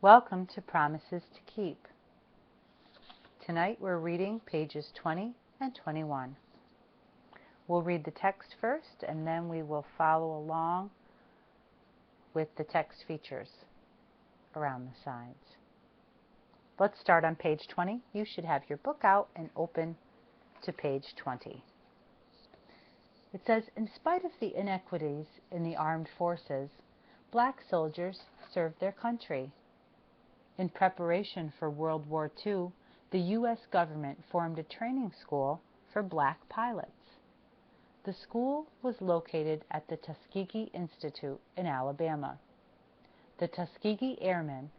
Welcome to Promises to Keep. Tonight we're reading pages 20 and 21. We'll read the text first and then we will follow along with the text features around the sides. Let's start on page 20. You should have your book out and open to page 20. It says, in spite of the inequities in the armed forces, black soldiers served their country. In preparation for World War II, the U.S. government formed a training school for black pilots. The school was located at the Tuskegee Institute in Alabama. The Tuskegee Airmen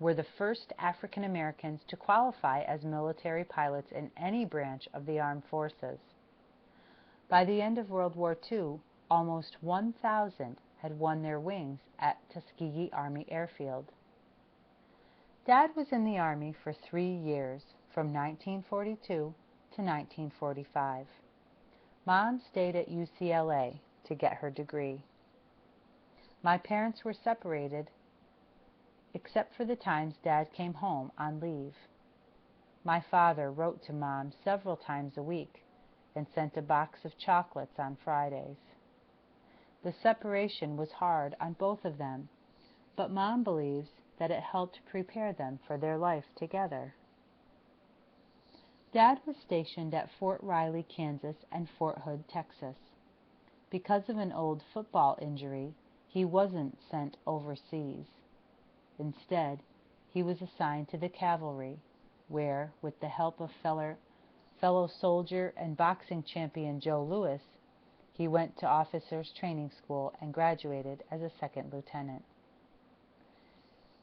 were the first African Americans to qualify as military pilots in any branch of the armed forces. By the end of World War II, almost 1,000 had won their wings at Tuskegee Army Airfield. Dad was in the Army for 3 years, from 1942 to 1945. Mom stayed at UCLA to get her degree. My parents were separated, except for the times Dad came home on leave. My father wrote to Mom several times a week and sent a box of chocolates on Fridays. The separation was hard on both of them, but Mom believes that it helped prepare them for their life together. Dad was stationed at Fort Riley, Kansas and Fort Hood, Texas. Because of an old football injury, he wasn't sent overseas. Instead, he was assigned to the cavalry, where, with the help of fellow soldier and boxing champion Joe Louis, he went to officers' training school and graduated as a second lieutenant.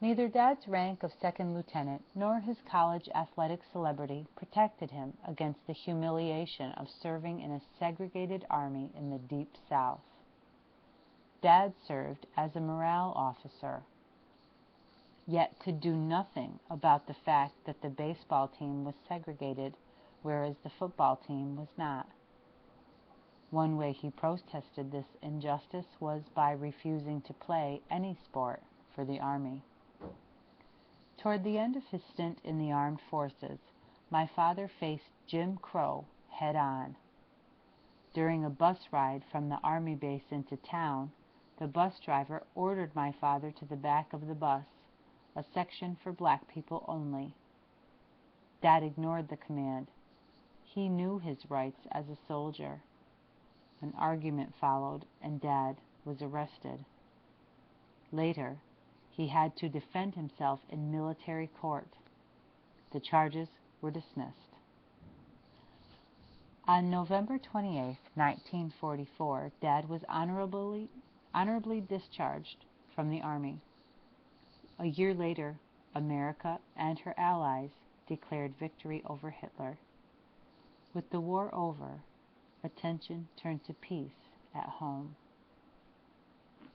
Neither Dad's rank of second lieutenant nor his college athletic celebrity protected him against the humiliation of serving in a segregated army in the Deep South. Dad served as a morale officer, yet could do nothing about the fact that the baseball team was segregated, whereas the football team was not. One way he protested this injustice was by refusing to play any sport for the Army. Toward the end of his stint in the armed forces, my father faced Jim Crow head-on. During a bus ride from the Army base into town, the bus driver ordered my father to the back of the bus, a section for black people only. Dad ignored the command. He knew his rights as a soldier. An argument followed, and Dad was arrested. Later, he had to defend himself in military court. The charges were dismissed. On November 28, 1944, Dad was honorably discharged from the Army. A year later, America and her allies declared victory over Hitler. With the war over, attention turned to peace at home.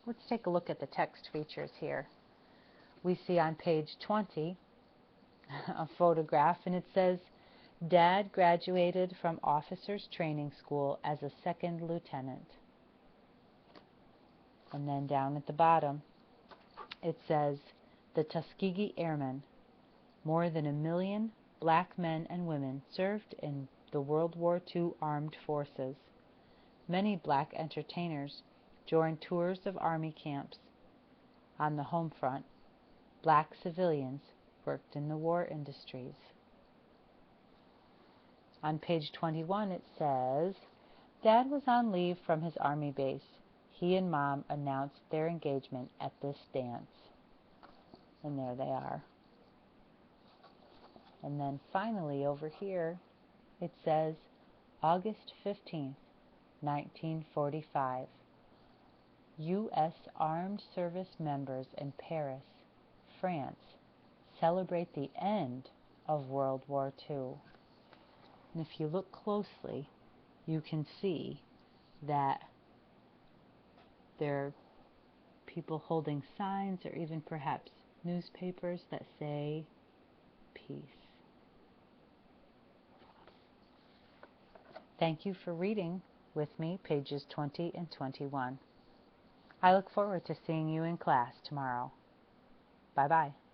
Let's take a look at the text features here. We see on page 20 a photograph, and it says, Dad graduated from Officers Training School as a second lieutenant. And then down at the bottom, it says, the Tuskegee Airmen. More than 1 million black men and women served in the World War II armed forces. Many black entertainers joined tours of Army camps. On the home front, black civilians worked in the war industries. On page 21 it says, Dad was on leave from his Army base. He and Mom announced their engagement at this dance. And there they are. And then finally over here it says, August 15th, 1945. U.S. Armed Service members in Paris, France, celebrate the end of World War II. And if you look closely, you can see that there are people holding signs or even perhaps newspapers that say peace. Thank you for reading with me pages 20 and 21. I look forward to seeing you in class tomorrow. Bye-bye.